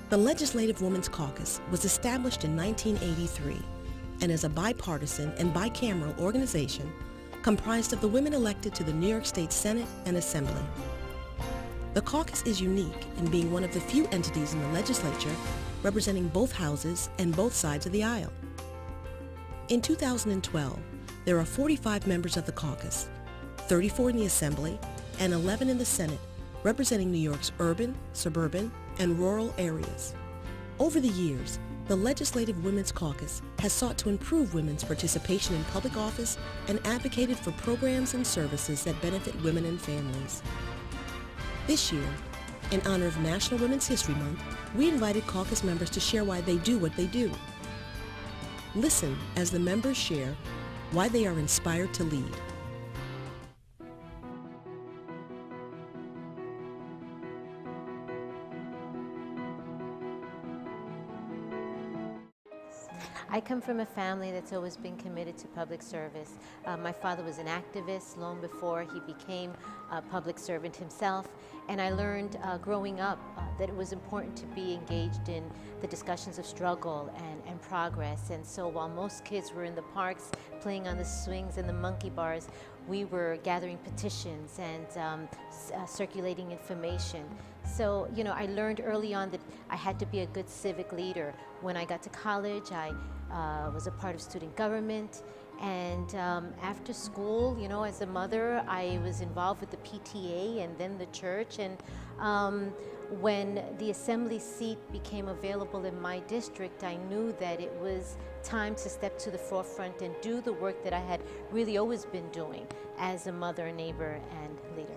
The Legislative Women's Caucus was established in 1983 and is a bipartisan and bicameral organization comprised of the women elected to the New York State Senate and Assembly. The caucus is unique in being one of the few entities in the legislature representing both houses and both sides of the aisle. In 2012, there are 45 members of the caucus, 34 in the Assembly and 11 in the Senate, representing New York's urban, suburban, and rural areas. Over the years, the Legislative Women's Caucus has sought to improve women's participation in public office and advocated for programs and services that benefit women and families. This year, in honor of National Women's History Month, we invited caucus members to share why they do what they do. Listen as the members share why they are inspired to lead. I come from a family that's always been committed to public service. My father was an activist long before he became a public servant himself, and I learned growing up that it was important to be engaged in the discussions of struggle and progress. And so while most kids were in the parks playing on the swings and the monkey bars, we were gathering petitions and circulating information. So, I learned early on that I had to be a good civic leader. When I got to college, I was a part of student government. And after school, as a mother, I was involved with the PTA and then the church. And when the assembly seat became available in my district, I knew that it was time to step to the forefront and do the work that I had really always been doing as a mother, neighbor, and leader.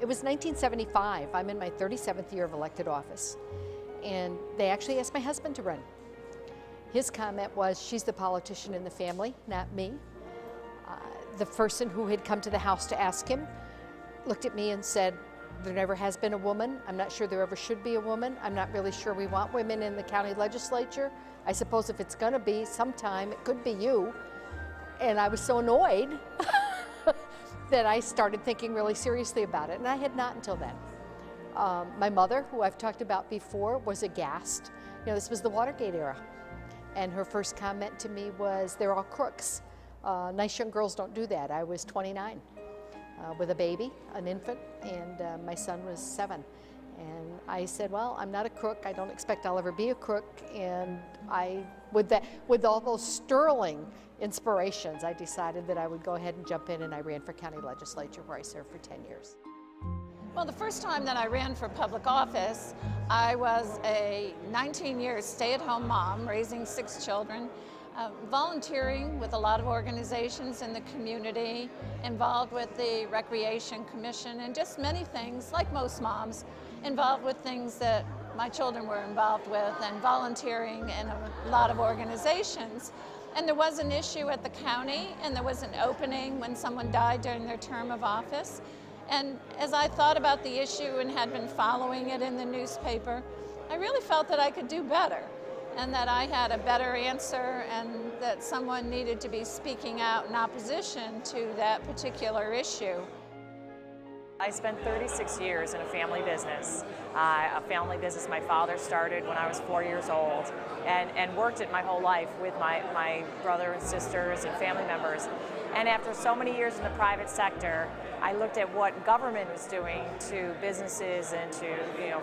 It was 1975. I'm in my 37th year of elected office. And they actually asked my husband to run. His comment was, she's the politician in the family, not me. The person who had come to the house to ask him looked at me and said, there never has been a woman. I'm not sure there ever should be a woman. I'm not really sure we want women in the county legislature. I suppose if it's gonna be sometime, it could be you. And I was so annoyed that I started thinking really seriously about it, and I had not until then. My mother, who I've talked about before, was aghast. This was the Watergate era. And her first comment to me was, they're all crooks. Nice young girls don't do that. I was 29 with a baby, an infant, and my son was 7. And I said, well, I'm not a crook. I don't expect I'll ever be a crook. And with all those sterling inspirations, I decided that I would go ahead and jump in, and I ran for county legislature, where I served for 10 years. Well, the first time that I ran for public office, I was a 19-year stay-at-home mom raising 6 children, volunteering with a lot of organizations in the community, involved with the Recreation Commission, and just many things, like most moms, involved with things that my children were involved with, and volunteering in a lot of organizations. And there was an issue at the county, and there was an opening when someone died during their term of office. And as I thought about the issue and had been following it in the newspaper, I really felt that I could do better, and that I had a better answer, and that someone needed to be speaking out in opposition to that particular issue. I spent 36 years in a family business my father started when I was 4 years old, and worked it my whole life with my brother and sisters and family members. And after so many years in the private sector, I looked at what government was doing to businesses and to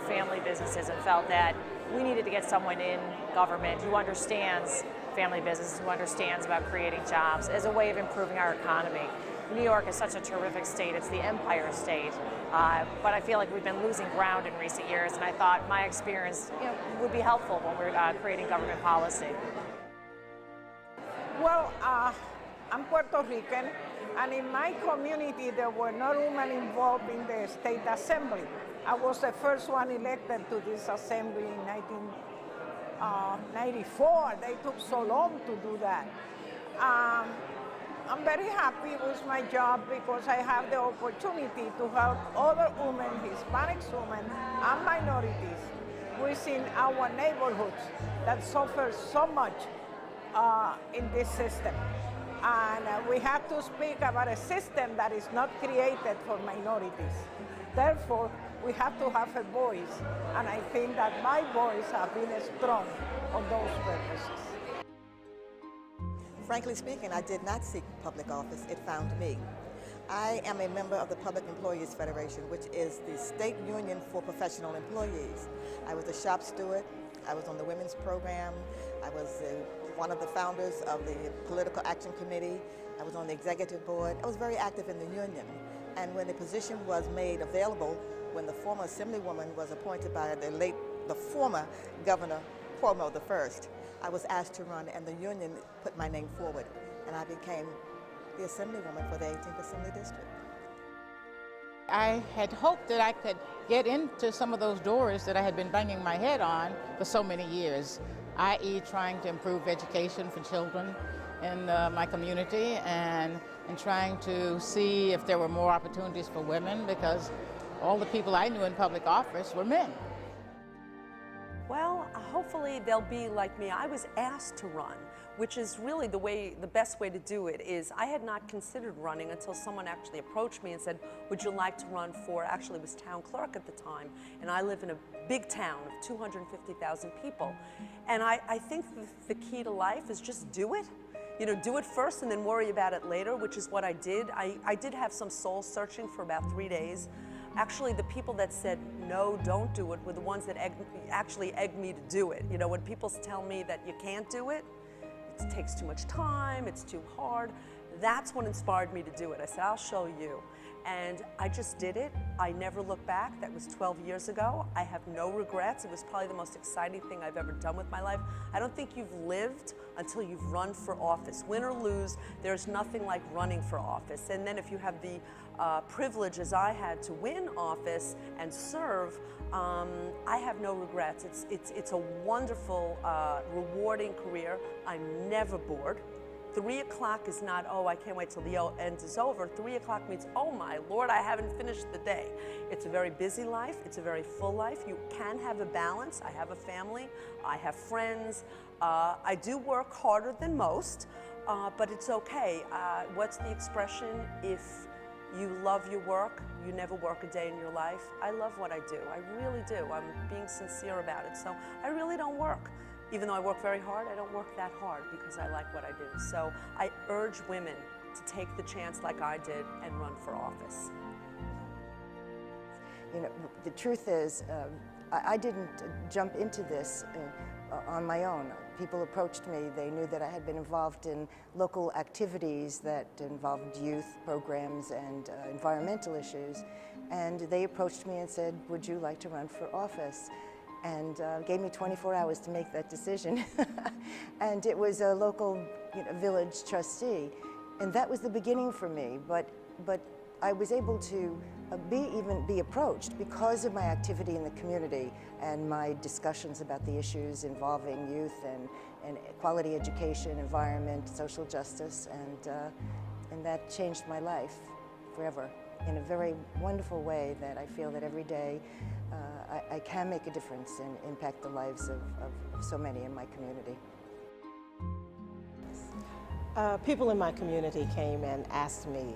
family businesses, and felt that we needed to get someone in government who understands family business, who understands about creating jobs as a way of improving our economy. New York is such a terrific state. It's the Empire State. But I feel like we've been losing ground in recent years, and I thought my experience would be helpful when we're creating government policy. Well, I'm Puerto Rican, and in my community there were no women involved in the state assembly. I was the first one elected to this assembly in 1994. They took so long to do that. I'm very happy with my job because I have the opportunity to help other women, Hispanic women, and minorities within our neighborhoods that suffer so much in this system. And we have to speak about a system that is not created for minorities. Therefore, We have to have a voice, and I think that my voice has been strong on those purposes. Frankly speaking, I did not seek public office, it found me. I am a member of the Public Employees Federation, which is the state union for professional employees. I was a shop steward, I was on the women's program, I was one of the founders of the Political Action Committee, I was on the executive board. I was very active in the union. And when the position was made available, when the former Assemblywoman was appointed by the former Governor Cuomo the first, I was asked to run, and the union put my name forward, and I became the Assemblywoman for the 18th Assembly District. I had hoped that I could get into some of those doors that I had been banging my head on for so many years, i.e. trying to improve education for children in my community and trying to see if there were more opportunities for women, because all the people I knew in public office were men. Well, hopefully they'll be like me. I was asked to run, which is really the best way to do it. Is I had not considered running until someone actually approached me and said, would you like to run for, actually it was town clerk at the time, and I live in a big town of 250,000 people. And I think the key to life is just do it. You know, do it first and then worry about it later, which is what I did. I did have some soul searching for about 3 days. Actually, the people that said, no, don't do it, were the ones that actually egged me to do it. You know, when people tell me that you can't do it, it takes too much time, it's too hard, that's what inspired me to do it. I said, I'll show you. And I just did it. I never looked back. That was 12 years ago. I have no regrets. It was probably the most exciting thing I've ever done with my life. I don't think you've lived until you've run for office. Win or lose, there's nothing like running for office. And then if you have the privilege, as I had, to win office and serve, I have no regrets. It's a wonderful, rewarding career. I'm never bored. 3 o'clock is not, oh, I can't wait till the end is over. 3 o'clock means, oh my Lord, I haven't finished the day. It's a very busy life. It's a very full life. You can have a balance. I have a family. I have friends. I do work harder than most, but it's okay. What's the expression? If you love your work, you never work a day in your life. I love what I do. I really do. I'm being sincere about it. So I really don't work. Even though I work very hard, I don't work that hard because I like what I do. So I urge women to take the chance like I did and run for office. You know, the truth is, I didn't jump into this on my own. People approached me. They knew that I had been involved in local activities that involved youth programs and environmental issues. And they approached me and said, would you like to run for office? And gave me 24 hours to make that decision. And it was a local village trustee. And that was the beginning for me. But I was able to be approached because of my activity in the community and my discussions about the issues involving youth and quality education, environment, social justice, and that changed my life forever in a very wonderful way that I feel that every day I can make a difference and impact the lives of so many in my community. People in my community came and asked me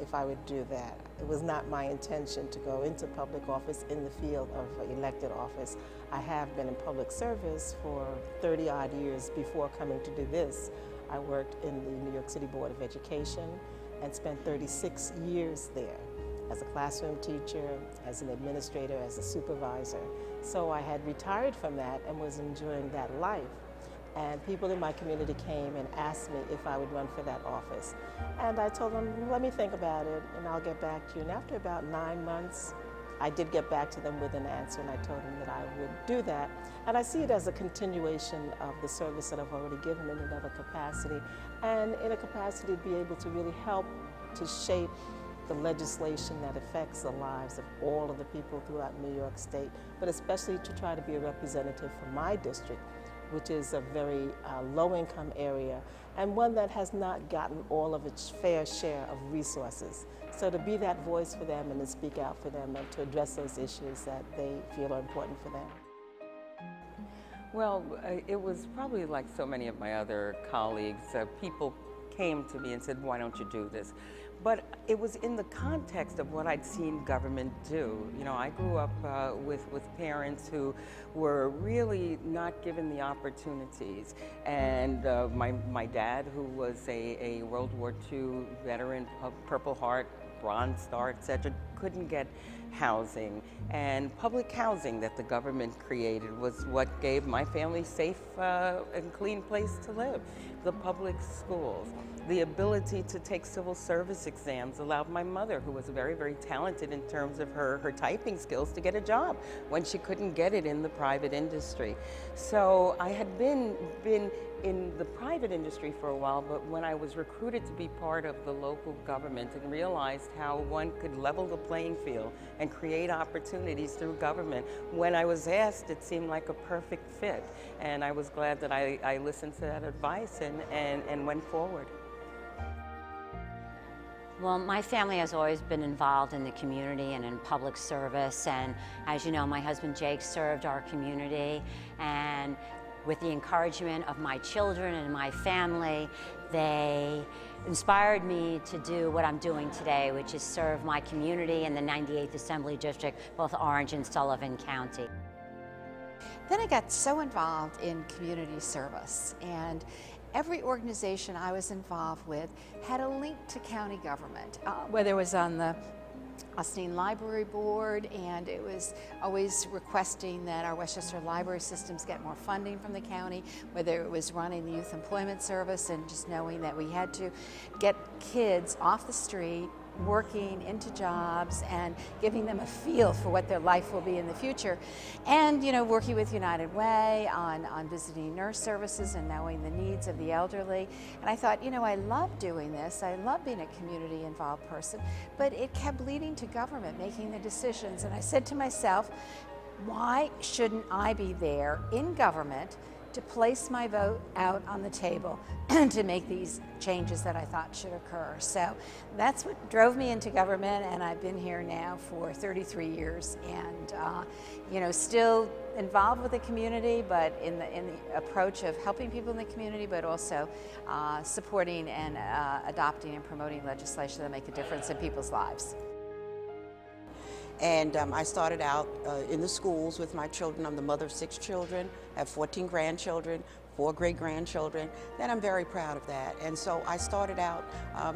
if I would do that. It was not my intention to go into public office in the field of elected office. I have been in public service for 30-odd years before coming to do this. I worked in the New York City Board of Education and spent 36 years there as a classroom teacher, as an administrator, as a supervisor. So I had retired from that and was enjoying that life. And people in my community came and asked me if I would run for that office. And I told them, let me think about it and I'll get back to you. And after about 9 months, I did get back to them with an answer, and I told them that I would do that. And I see it as a continuation of the service that I've already given in another capacity, and in a capacity to be able to really help to shape the legislation that affects the lives of all of the people throughout New York State, but especially to try to be a representative for my district, which is a very low-income area and one that has not gotten all of its fair share of resources. So to be that voice for them and to speak out for them and to address those issues that they feel are important for them. Well, it was probably like so many of my other colleagues. People came to me and said, why don't you do this? But it was in the context of what I'd seen government do. You know, I grew up with parents who were really not given the opportunities. And my dad, who was a World War II veteran, Purple Heart, Bronze Star, etc., couldn't get housing. And public housing that the government created was what gave my family safe and clean place to live. The public schools. The ability to take civil service exams allowed my mother, who was very, very talented in terms of her typing skills, to get a job when she couldn't get it in the private industry. So I had been in the private industry for a while, but when I was recruited to be part of the local government and realized how one could level the playing field and create opportunities through government, when I was asked, it seemed like a perfect fit. And I was glad that I listened to that advice and went forward. Well, my family has always been involved in the community and in public service, and as you know, my husband Jake served our community, and with the encouragement of my children and my family, they inspired me to do what I'm doing today, which is serve my community in the 98th Assembly District, both Orange and Sullivan County. Then I got so involved in community service, and every organization I was involved with had a link to county government, whether it was on the Austin Library Board, and it was always requesting that our Westchester library systems get more funding from the county, whether it was running the Youth Employment Service and just knowing that we had to get kids off the street, working into jobs and giving them a feel for what their life will be in the future. And, you know, working with United Way on visiting nurse services and knowing the needs of the elderly. And I thought, you know, I love doing this. I love being a community involved person, but it kept leading to government making the decisions. And I said to myself, why shouldn't I be there in government to place my vote out on the table to make these changes that I thought should occur? So that's what drove me into government, and I've been here now for 33 years, and you know, still involved with the community, but in the approach of helping people in the community, but also supporting and adopting and promoting legislation that make a difference in people's lives. And I started out in the schools with my children. I'm the mother of 6 children, I have 14 grandchildren, 4 great-grandchildren, and I'm very proud of that. And so I started out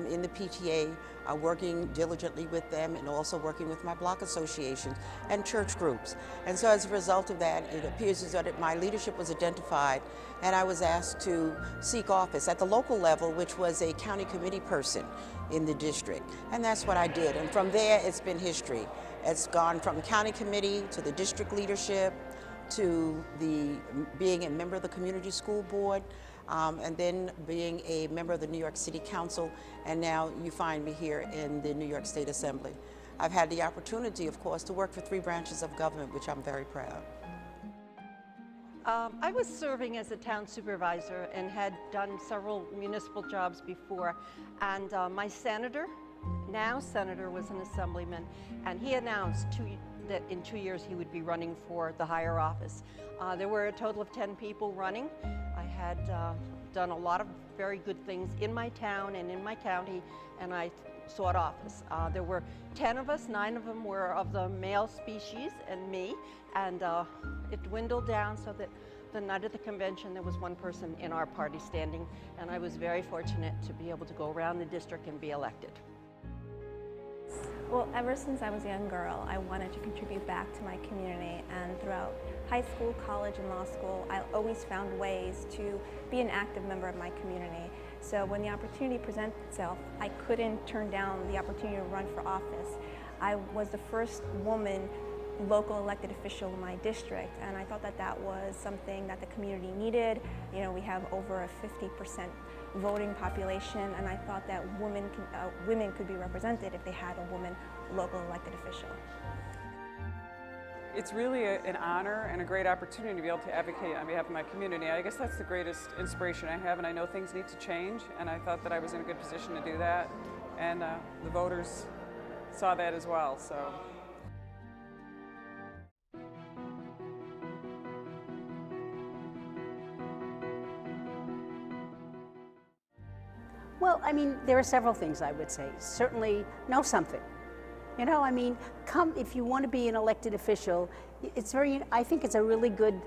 in the PTA, working diligently with them, and also working with my block associations and church groups. And so as a result of that, it appears as though my leadership was identified, and I was asked to seek office at the local level, which was a county committee person in the district. And that's what I did. And from there, it's been history. It's gone from county committee to the district leadership, to being a member of the community school board, and then being a member of the New York City Council, and now you find me here in the New York State Assembly. I've had the opportunity, of course, to work for 3 branches of government, which I'm very proud. I was serving as a town supervisor and had done several municipal jobs before, and my senator, now senator, was an assemblyman, and he announced that in 2 years he would be running for the higher office. There were a total of 10 people running. I had done a lot of very good things in my town and in my county, and I sought office. There were 10 of us, 9 of them were of the male species and me, and it dwindled down so that the night of the convention there was 1 person in our party standing, and I was very fortunate to be able to go around the district and be elected. Well, ever since I was a young girl, I wanted to contribute back to my community, and throughout high school, college, and law school, I always found ways to be an active member of my community. So when the opportunity presented itself, I couldn't turn down the opportunity to run for office. I was the first woman local elected official in my district, and I thought that that was something that the community needed. You know, we have over a 50% voting population, and I thought that women could be represented if they had a woman local elected official. It's really an honor and a great opportunity to be able to advocate on behalf of my community. I guess that's the greatest inspiration I have, and I know things need to change, and I thought that I was in a good position to do that, and the voters saw that as well. So. Well, I mean, there are several things I would say. Certainly, know something. You know, I mean, come if you want to be an elected official. I think it's a really good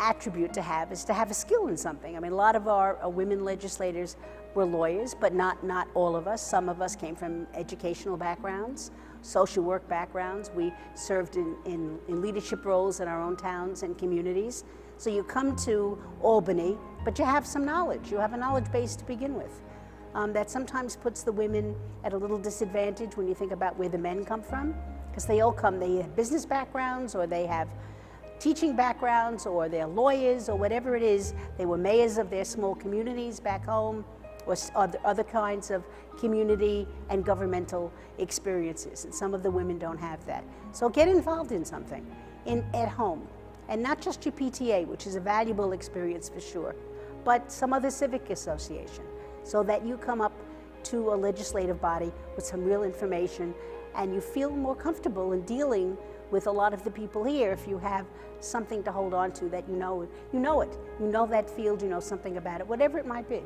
attribute to have, is to have a skill in something. I mean, a lot of our women legislators were lawyers, but not all of us. Some of us came from educational backgrounds, social work backgrounds. We served in leadership roles in our own towns and communities. So you come to Albany, but you have some knowledge. You have a knowledge base to begin with. That sometimes puts the women at a little disadvantage when you think about where the men come from, because they have business backgrounds, or they have teaching backgrounds, or they're lawyers, or whatever it is. They were mayors of their small communities back home, or other kinds of community and governmental experiences, and some of the women don't have that. So get involved in something at home, and not just your PTA, which is a valuable experience for sure, but some other civic association, so that you come up to a legislative body with some real information and you feel more comfortable in dealing with a lot of the people here if you have something to hold on to that you know it. You know that field, you know something about it, whatever it might be.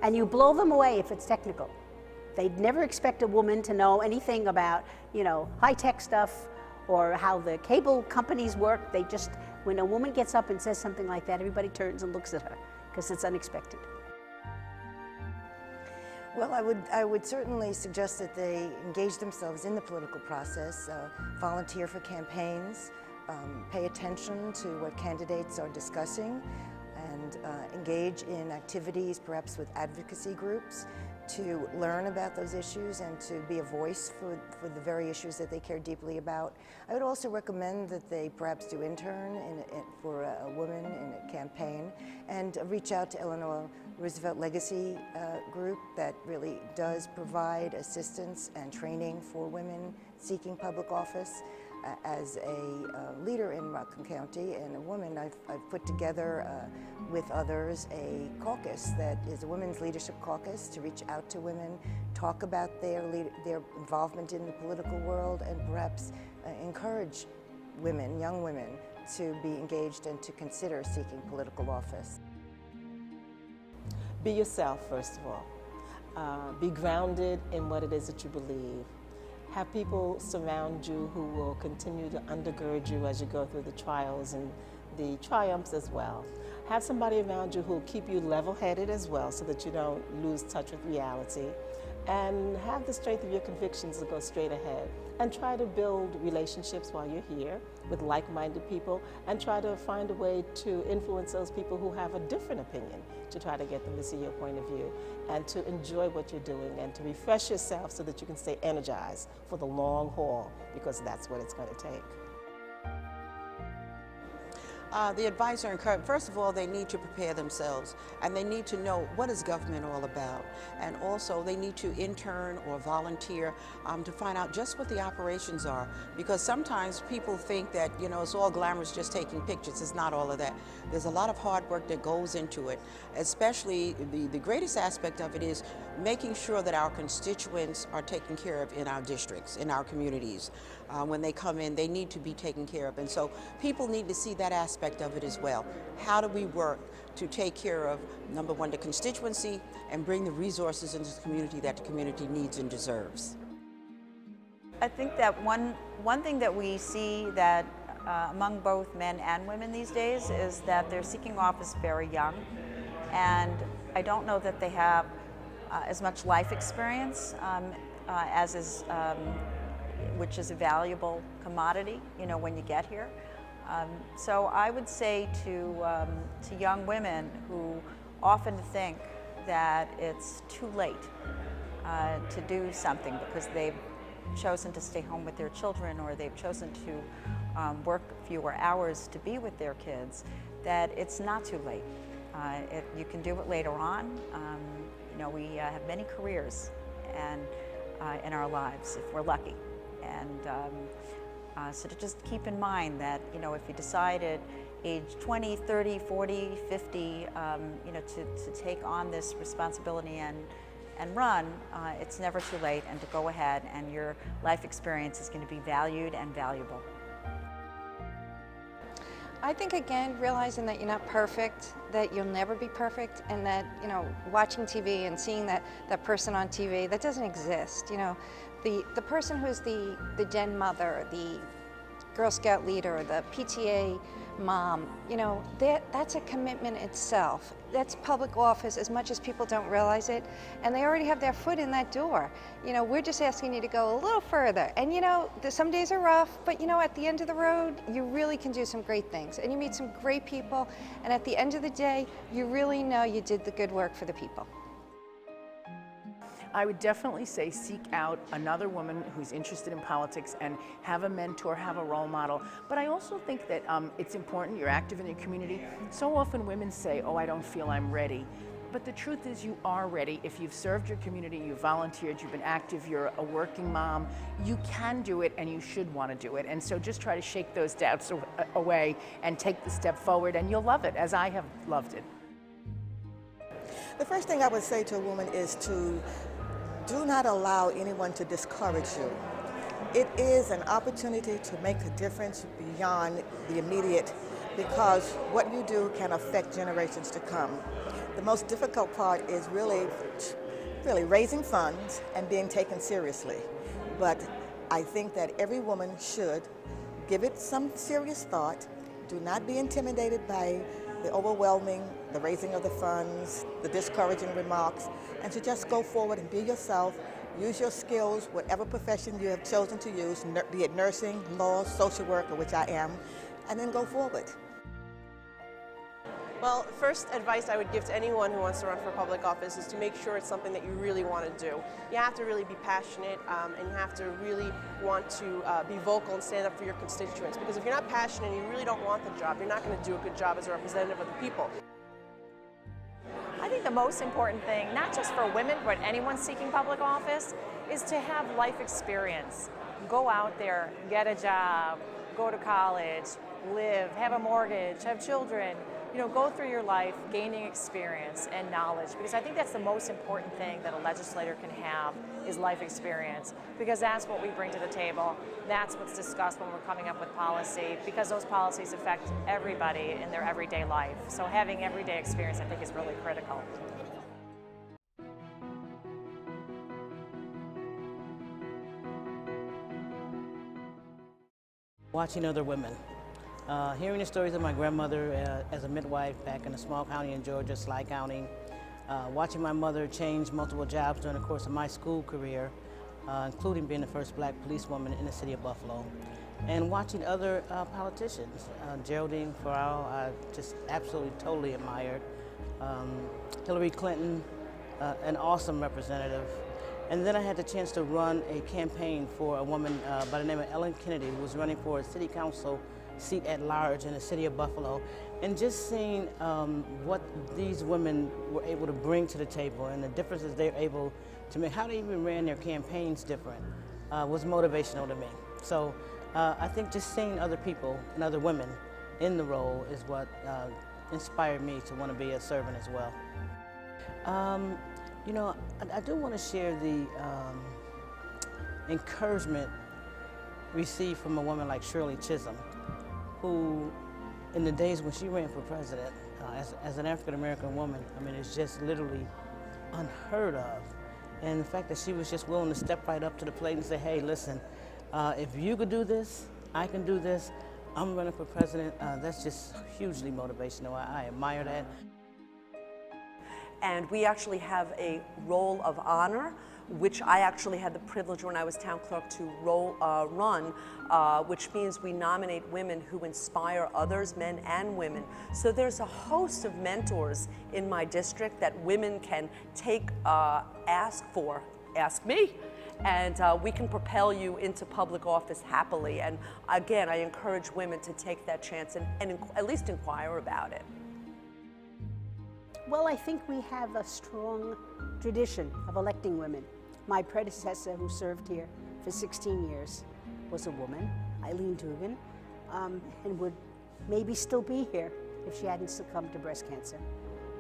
And you blow them away if it's technical. They'd never expect a woman to know anything about, you know, high-tech stuff or how the cable companies work. They just, when a woman gets up and says something like that, everybody turns and looks at her because it's unexpected. Well, I would certainly suggest that they engage themselves in the political process, volunteer for campaigns, pay attention to what candidates are discussing, and engage in activities, perhaps with advocacy groups, to learn about those issues and to be a voice for the very issues that they care deeply about. I would also recommend that they perhaps do intern for a woman in a campaign, and reach out to Eleanor Roosevelt Legacy Group that really does provide assistance and training for women seeking public office. As a leader in Rockland County and a woman, I've put together with others a caucus that is a women's leadership caucus to reach out to women, talk about their involvement in the political world, and perhaps encourage women, young women, to be engaged and to consider seeking political office. Be yourself, first of all. Be grounded in what it is that you believe. Have people surround you who will continue to undergird you as you go through the trials and the triumphs as well. Have somebody around you who will keep you level-headed as well, so that you don't lose touch with reality. And have the strength of your convictions to go straight ahead. And try to build relationships while you're here with like-minded people, and try to find a way to influence those people who have a different opinion, to try to get them to see your point of view, and to enjoy what you're doing, and to refresh yourself so that you can stay energized for the long haul, because that's what it's going to take. The advisor encouraged, first of all, they need to prepare themselves, and they need to know what is government all about. And also they need to intern or volunteer to find out just what the operations are. Because sometimes people think that, you know, it's all glamorous just taking pictures. It's not all of that. There's a lot of hard work that goes into it. Especially the greatest aspect of it is making sure that our constituents are taken care of in our districts, in our communities. When they come in, they need to be taken care of. And so people need to see that aspect of it as well. How do we work to take care of, number one, the constituency, and bring the resources into the community that the community needs and deserves? I think that one thing that we see that among both men and women these days is that they're seeking office very young, and I don't know that they have as much life experience as is which is a valuable commodity, you know, when you get here. So I would say to young women who often think that it's too late to do something because they've chosen to stay home with their children, or they've chosen to work fewer hours to be with their kids, that it's not too late. You can do it later on. You know, we have many careers in our lives if we're lucky. And so to just keep in mind that, you know, if you decide at age 20, 30, 40, 50, you know, to take on this responsibility and run, it's never too late, and to go ahead, and your life experience is going to be valued and valuable. I think, again, realizing that you're not perfect, that you'll never be perfect, and that, you know, watching TV and seeing that person on TV, that doesn't exist. You know, the person who's the den mother, the Girl Scout leader, the PTA mom, you know, that's a commitment itself. That's public office as much as people don't realize it, and they already have their foot in that door. You know, we're just asking you to go a little further. And you know, some days are rough, but you know, at the end of the road, you really can do some great things, and you meet some great people, and at the end of the day, you really know you did the good work for the people. I would definitely say seek out another woman who's interested in politics and have a mentor, have a role model. But I also think that it's important you're active in your community. So often women say, oh, I don't feel I'm ready. But the truth is you are ready. If you've served your community, you've volunteered, you've been active, you're a working mom, you can do it and you should want to do it. And so just try to shake those doubts away and take the step forward, and you'll love it, as I have loved it. The first thing I would say to a woman is to do not allow anyone to discourage you. It is an opportunity to make a difference beyond the immediate, because what you do can affect generations to come. The most difficult part is really raising funds and being taken seriously. But I think that every woman should give it some serious thought. Do not be intimidated by the overwhelming, the raising of the funds, the discouraging remarks, and to just go forward and be yourself, use your skills, whatever profession you have chosen to use, be it nursing, law, social worker, which I am, and then go forward. Well, first advice I would give to anyone who wants to run for public office is to make sure it's something that you really want to do. You have to really be passionate, and you have to really want to be vocal and stand up for your constituents. Because if you're not passionate and you really don't want the job, you're not going to do a good job as a representative of the people. I think the most important thing, not just for women, but anyone seeking public office, is to have life experience. Go out there, get a job, go to college, live, have a mortgage, have children. You know, go through your life gaining experience and knowledge, because I think that's the most important thing that a legislator can have is life experience, because that's what we bring to the table. That's what's discussed when we're coming up with policy, because those policies affect everybody in their everyday life. So having everyday experience, I think, is really critical. Watching other women. Hearing the stories of my grandmother as a midwife back in a small county in Georgia, Sly County, watching my mother change multiple jobs during the course of my school career, including being the first black policewoman in the city of Buffalo, and watching other politicians. Geraldine Ferraro, I just absolutely, totally admired. Hillary Clinton, an awesome representative. And then I had the chance to run a campaign for a woman by the name of Ellen Kennedy, who was running for a city council seat at large in the city of Buffalo, and just seeing what these women were able to bring to the table and the differences they're able to make, how they even ran their campaigns different, was motivational to me. So I think just seeing other people and other women in the role is what inspired me to want to be a servant as well. You know, I do want to share the encouragement received from a woman like Shirley Chisholm, who, in the days when she ran for president, as an African-American woman, I mean, it's just literally unheard of. And the fact that she was just willing to step right up to the plate and say, hey, listen, if you could do this, I can do this, I'm running for president, that's just hugely motivational. I admire that. And we actually have a roll of honor, which I actually had the privilege when I was town clerk to run, which means we nominate women who inspire others, men and women. So there's a host of mentors in my district that women can take, ask me, and we can propel you into public office happily. And again, I encourage women to take that chance and at least inquire about it. Well, I think we have a strong tradition of electing women. My predecessor, who served here for 16 years, was a woman, Eileen Dugan, and would maybe still be here if she hadn't succumbed to breast cancer.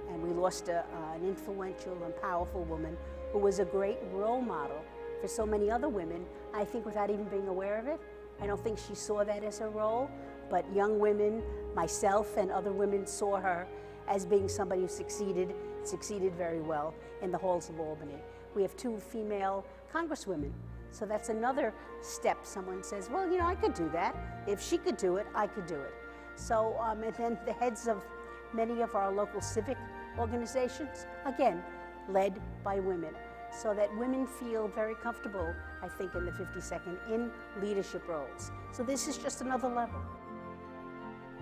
And we lost an influential and powerful woman who was a great role model for so many other women, I think, without even being aware of it. I don't think she saw that as her role, but young women, myself and other women saw her as being somebody who succeeded very well in the halls of Albany. We have 2 female congresswomen, so that's another step. Someone says, well, you know, I could do that. If she could do it, I could do it. So, and then the heads of many of our local civic organizations, again, led by women, so that women feel very comfortable, I think, in the 52nd in leadership roles. So this is just another level.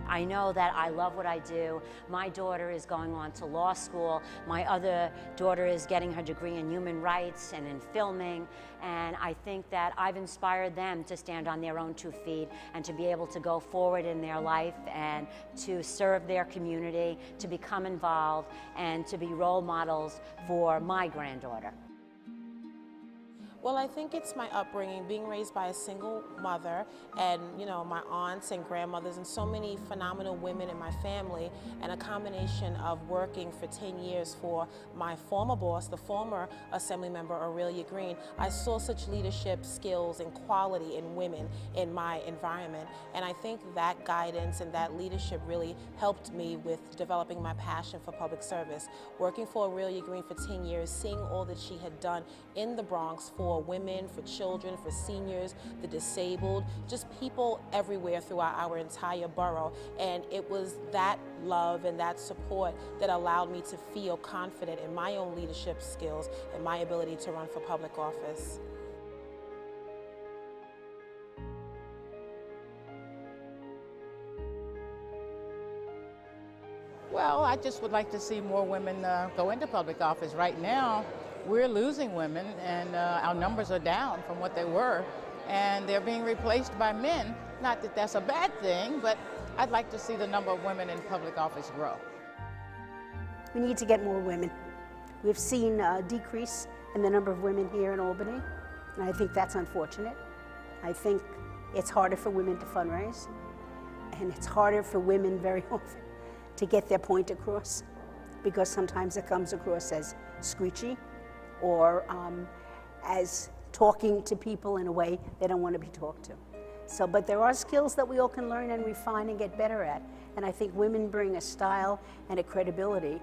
I know that I love what I do. My daughter is going on to law school. My other daughter is getting her degree in human rights and in filming. And I think that I've inspired them to stand on their own 2 feet and to be able to go forward in their life and to serve their community, to become involved, and to be role models for my granddaughter. Well, I think it's my upbringing, being raised by a single mother and, you know, my aunts and grandmothers and so many phenomenal women in my family, and a combination of working for 10 years for my former boss, the former Assemblymember Aurelia Green. I saw such leadership skills and quality in women in my environment, and I think that guidance and that leadership really helped me with developing my passion for public service. Working for Aurelia Green for 10 years, seeing all that she had done in the Bronx for women, for children, for seniors, the disabled, just people everywhere throughout our entire borough. And it was that love and that support that allowed me to feel confident in my own leadership skills and my ability to run for public office. Well, I just would like to see more women go into public office. Right now, we're losing women, and our numbers are down from what they were, and they're being replaced by men. Not that that's a bad thing, but I'd like to see the number of women in public office grow. We need to get more women. We've seen a decrease in the number of women here in Albany, and I think that's unfortunate. I think it's harder for women to fundraise, and it's harder for women very often to get their point across, because sometimes it comes across as screechy or as talking to people in a way they don't want to be talked to. So, but there are skills that we all can learn and refine and get better at. And I think women bring a style and a credibility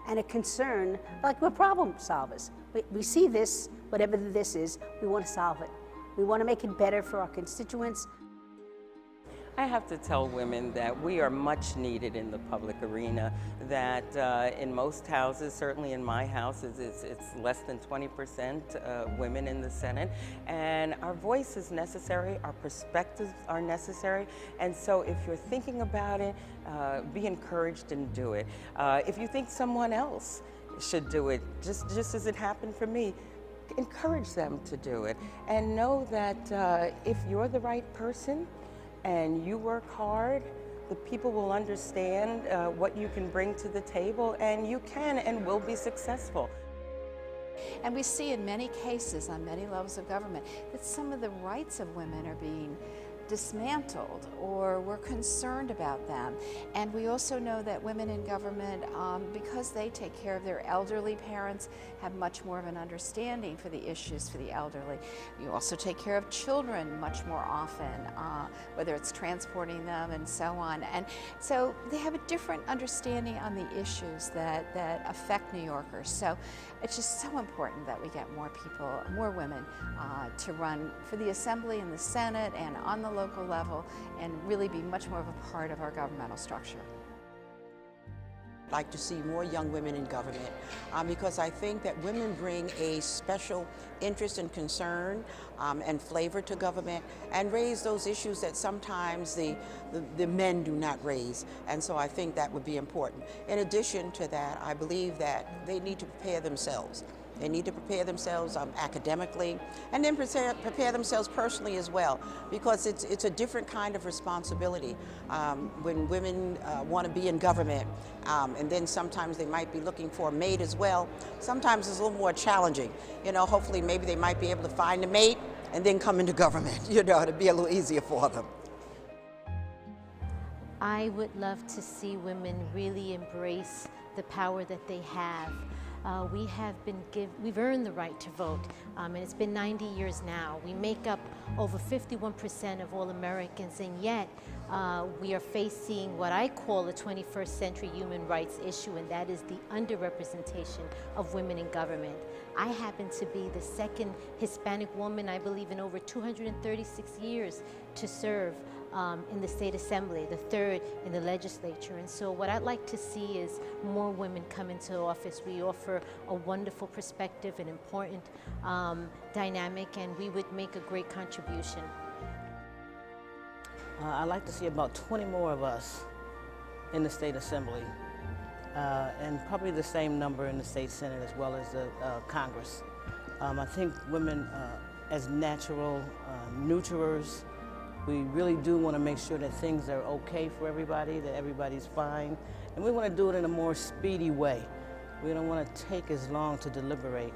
and a concern, like we're problem solvers. We see this, whatever this is, we want to solve it. We want to make it better for our constituents. I have to tell women that we are much needed in the public arena, that in most houses, certainly in my house, it's less than 20% women in the Senate, and our voice is necessary, our perspectives are necessary, and so if you're thinking about it, be encouraged and do it. If you think someone else should do it, just as it happened for me, encourage them to do it, and know that if you're the right person, and you work hard, the people will understand what you can bring to the table, and you can and will be successful. And we see in many cases on many levels of government that some of the rights of women are being dismantled, or we're concerned about them. And we also know that women in government, because they take care of their elderly parents, have much more of an understanding for the issues for the elderly. You also take care of children much more often, whether it's transporting them and so on. And so they have a different understanding on the issues that affect New Yorkers. So it's just so important that we get more people, more women, to run for the Assembly and the Senate and on the local level, and really be much more of a part of our governmental structure. I'd like to see more young women in government because I think that women bring a special interest and concern and flavor to government, and raise those issues that sometimes the men do not raise. And so I think that would be important. In addition to that, I believe that they need to prepare themselves. They need to prepare themselves academically, and then prepare themselves personally as well, because it's a different kind of responsibility. When women want to be in government, and then sometimes they might be looking for a mate as well, sometimes it's a little more challenging. You know, hopefully maybe they might be able to find a mate and then come into government, you know, to be a little easier for them. I would love to see women really embrace the power that they have. we've earned the right to vote, and it's been 90 years now. We make up over 51% of all Americans, and yet we are facing what I call a 21st century human rights issue, and that is the underrepresentation of women in government. I happen to be the second Hispanic woman, I believe, in over 236 years to serve in the state assembly, the third in the legislature. And so what I'd like to see is more women come into office. We offer a wonderful perspective, an important dynamic, and we would make a great contribution. I'd like to see about 20 more of us in the state assembly, and probably the same number in the state senate as well as the Congress. I think women as natural nurturers, we really do want to make sure that things are okay for everybody, that everybody's fine, and we want to do it in a more speedy way. We don't want to take as long to deliberate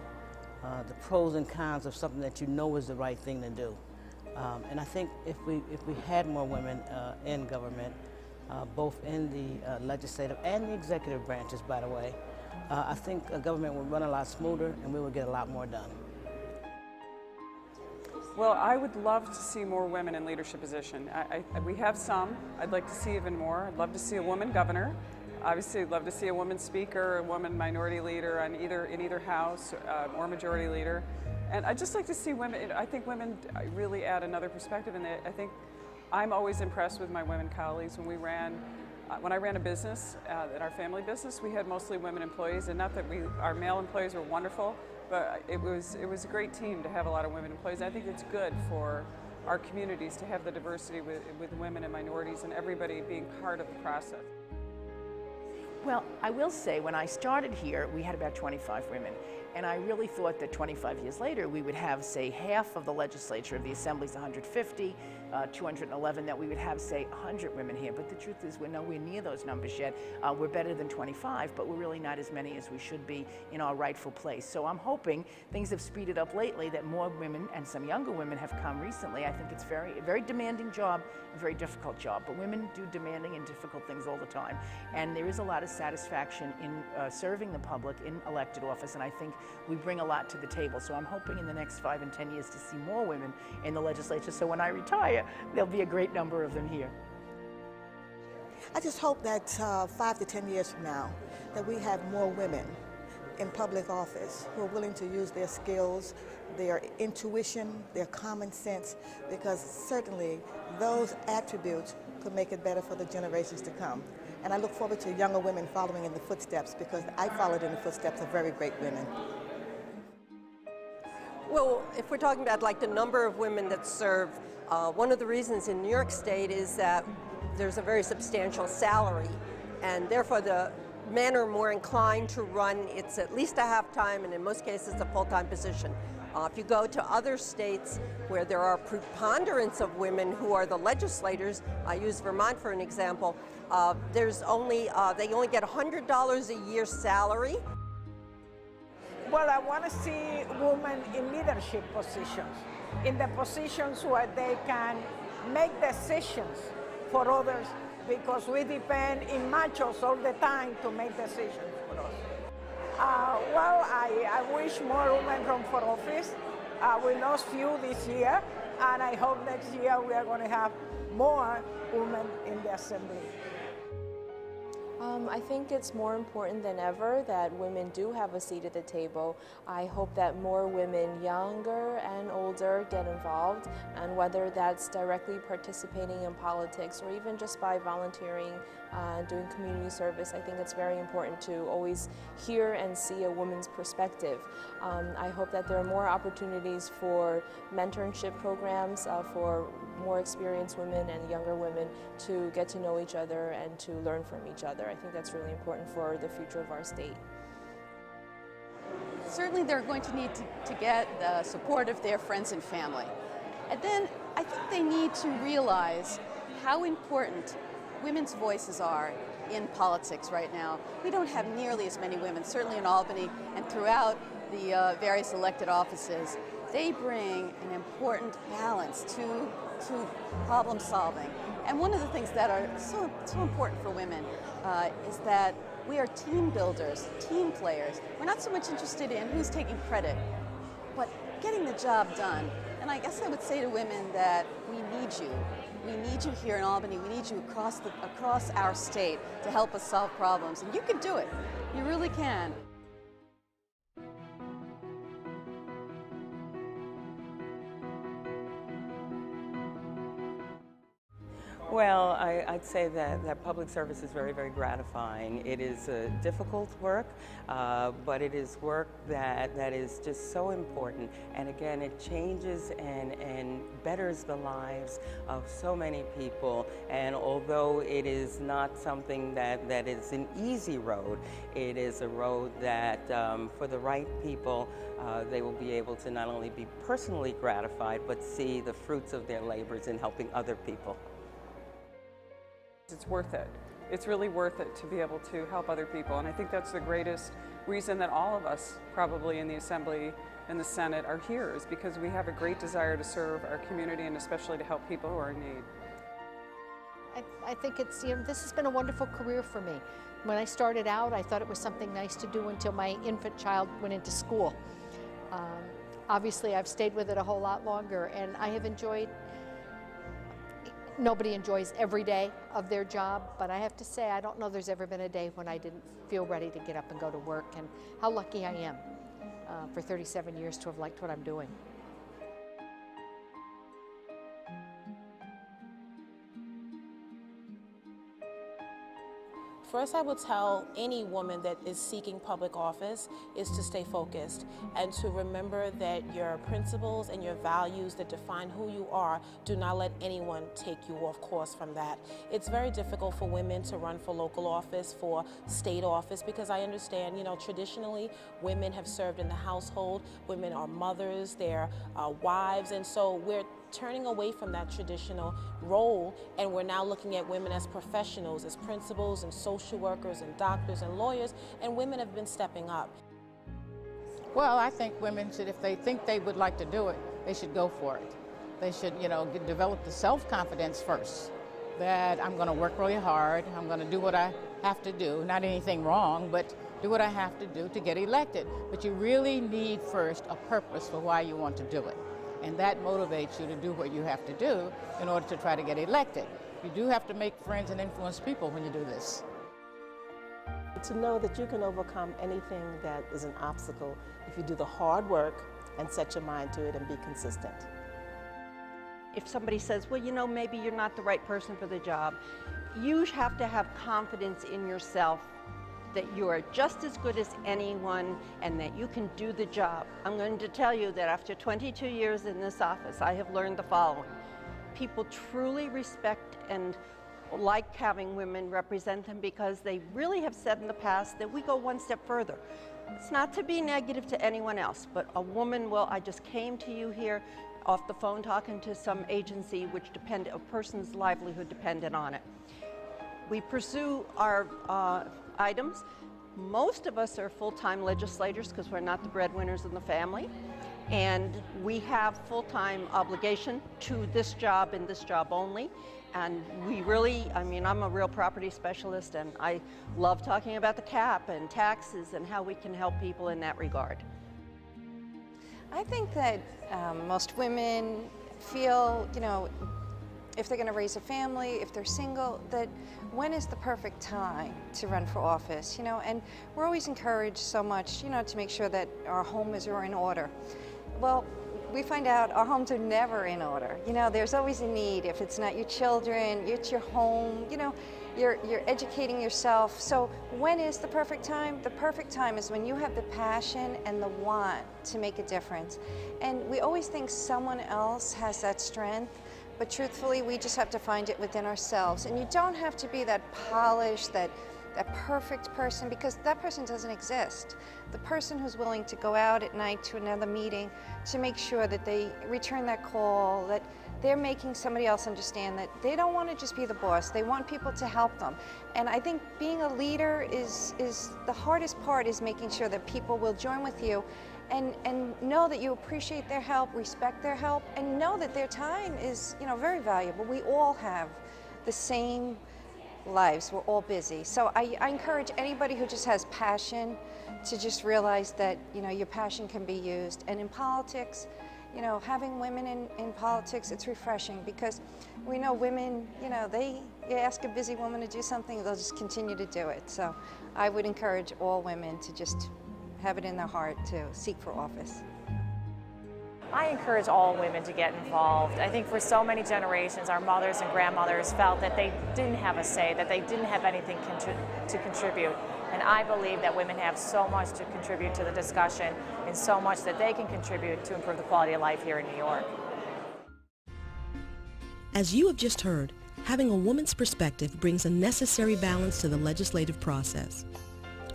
the pros and cons of something that you know is the right thing to do. And I think if we had more women in government, both in the legislative and the executive branches, by the way, I think government would run a lot smoother and we would get a lot more done. Well, I would love to see more women in leadership position. We have some. I'd like to see even more. I'd love to see a woman governor. Obviously, I'd love to see a woman speaker, a woman minority leader in either house, or majority leader. And I'd just like to see women. I think women really add another perspective, and I think I'm always impressed with my women colleagues. When I ran a business, in our family business, we had mostly women employees, and not that our male employees were wonderful, but it was a great team to have a lot of women employees. I think it's good for our communities to have the diversity with women and minorities and everybody being part of the process. Well, I will say, when I started here, we had about 25 women. And I really thought that 25 years later, we would have, say, half of the legislature of the Assembly's 150, 211, that we would have, say, 100 women here. But the truth is, we're nowhere near those numbers yet. We're better than 25, but we're really not as many as we should be in our rightful place. So I'm hoping things have speeded up lately, that more women and some younger women have come recently. I think it's a very demanding job, a very difficult job. But women do demanding and difficult things all the time. And there is a lot of satisfaction in serving the public in elected office, and I think we bring a lot to the table. So I'm hoping in the next 5 and 10 years to see more women in the legislature, so when I retire, there'll be a great number of them here. I just hope that 5 to 10 years from now, that we have more women in public office who are willing to use their skills, their intuition, their common sense, because certainly those attributes could make it better for the generations to come. And I look forward to younger women following in the footsteps, because I followed in the footsteps of very great women. Well, if we're talking about like the number of women that serve, one of the reasons in New York State is that there's a very substantial salary, and therefore the men are more inclined to run. It's at least a half-time, and in most cases a full-time position. If you go to other states where there are preponderance of women who are the legislators, I use Vermont for an example, they only get $100 a year salary. Well, I want to see women in leadership positions, in the positions where they can make decisions for others, because we depend in machos all the time to make decisions for us. Well, I wish more women run for office. We lost few this year, and I hope next year we are going to have more women in the Assembly. I think it's more important than ever that women do have a seat at the table. I hope that more women, younger and older, get involved, and whether that's directly participating in politics or even just by volunteering and doing community service, I think it's very important to always hear and see a woman's perspective. I hope that there are more opportunities for mentorship programs for more experienced women and younger women to get to know each other and to learn from each other. I think that's really important for the future of our state. Certainly they're going to need to get the support of their friends and family. And then I think they need to realize how important women's voices are in politics right now. We don't have nearly as many women, certainly in Albany and throughout the various elected offices. They bring an important balance to problem solving. And one of the things that are so important for women is that We are team builders, team players. We're not so much interested in who's taking credit, but getting the job done. And I guess I would say to women that we need you. We need you here in Albany. We need you across our state to help us solve problems. And you can do it. You really can. Well, I'd say that public service is very, very gratifying. It is difficult work, but it is work that is just so important. And again, it changes and betters the lives of so many people. And although it is not something that is an easy road, it is a road that for the right people, they will be able to not only be personally gratified, but see the fruits of their labors in helping other people. It's worth it. It's really worth it to be able to help other people. And I think that's the greatest reason that all of us probably in the Assembly and the Senate are here, is because we have a great desire to serve our community and especially to help people who are in need. I think it's, this has been a wonderful career for me. When I started out, I thought it was something nice to do until my infant child went into school. Obviously, I've stayed with it a whole lot longer, and I have enjoyed. Nobody enjoys every day of their job, but I have to say, I don't know there's ever been a day when I didn't feel ready to get up and go to work, and how lucky I am for 37 years to have liked what I'm doing. First, I would tell any woman that is seeking public office is to stay focused and to remember that your principles and your values that define who you are, do not let anyone take you off course from that. It's very difficult for women to run for local office, for state office, because I understand, traditionally women have served in the household, women are mothers, they're wives, and so we're turning away from that traditional role, and we're now looking at women as professionals, as principals and social workers and doctors and lawyers, and women have been stepping up. Well, I think women should, if they think they would like to do it, they should go for it. They should, develop the self-confidence first, that I'm going to work really hard, I'm going to do what I have to do, not anything wrong, but do what I have to do to get elected. But you really need first a purpose for why you want to do it. And that motivates you to do what you have to do in order to try to get elected. You do have to make friends and influence people when you do this. To know that you can overcome anything that is an obstacle if you do the hard work and set your mind to it and be consistent. If somebody says, well, maybe you're not the right person for the job, you have to have confidence in yourself that you are just as good as anyone and that you can do the job. I'm going to tell you that after 22 years in this office, I have learned the following. People truly respect and like having women represent them because they really have said in the past that we go one step further. It's not to be negative to anyone else, but a woman will, I just came to you here off the phone talking to some agency which a person's livelihood depended on it. We pursue our items. Most of us are full-time legislators because we're not the breadwinners in the family, and we have full-time obligation to this job and this job only. And we really, I'm a real property specialist, and I love talking about the cap and taxes and how we can help people in that regard. I think that most women feel, if they're going to raise a family, if they're single, that when is the perfect time to run for office, and we're always encouraged so much, to make sure that our homes are in order. Well, we find out our homes are never in order. There's always a need. If it's not your children, it's your home, you're educating yourself. So when is the perfect time? The perfect time is when you have the passion and the want to make a difference. And we always think someone else has that strength, but truthfully, we just have to find it within ourselves. And you don't have to be that polished, that perfect person, because that person doesn't exist. The person who's willing to go out at night to another meeting to make sure that they return that call, that they're making somebody else understand that they don't want to just be the boss, they want people to help them. And I think being a leader is the hardest part, is making sure that people will join with you and know that you appreciate their help, respect their help, and know that their time is, very valuable. We all have the same lives. We're all busy. So I encourage anybody who just has passion to just realize that, you know, your passion can be used. And in politics, you know, having women in politics, it's refreshing because we know women, you know, you ask a busy woman to do something, they'll just continue to do it. So I would encourage all women to just have it in their heart to seek for office. I encourage all women to get involved. I think for so many generations, our mothers and grandmothers felt that they didn't have a say, that they didn't have anything to contribute. And I believe that women have so much to contribute to the discussion and so much that they can contribute to improve the quality of life here in New York. As you have just heard, having a woman's perspective brings a necessary balance to the legislative process.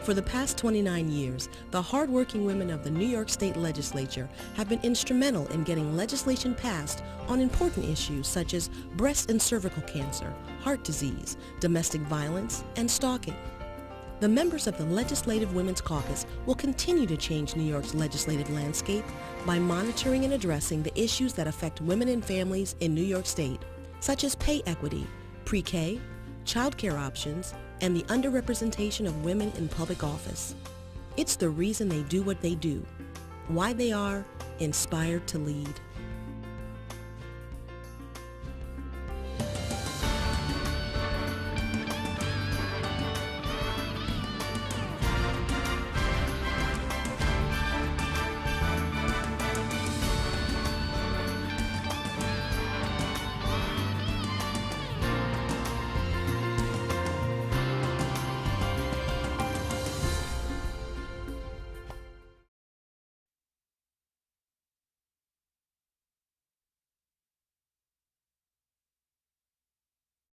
For the past 29 years, the hardworking women of the New York State Legislature have been instrumental in getting legislation passed on important issues such as breast and cervical cancer, heart disease, domestic violence, and stalking. The members of the Legislative Women's Caucus will continue to change New York's legislative landscape by monitoring and addressing the issues that affect women and families in New York State, such as pay equity, pre-K, child care options, and the underrepresentation of women in public office. It's the reason they do what they do, why they are inspired to lead.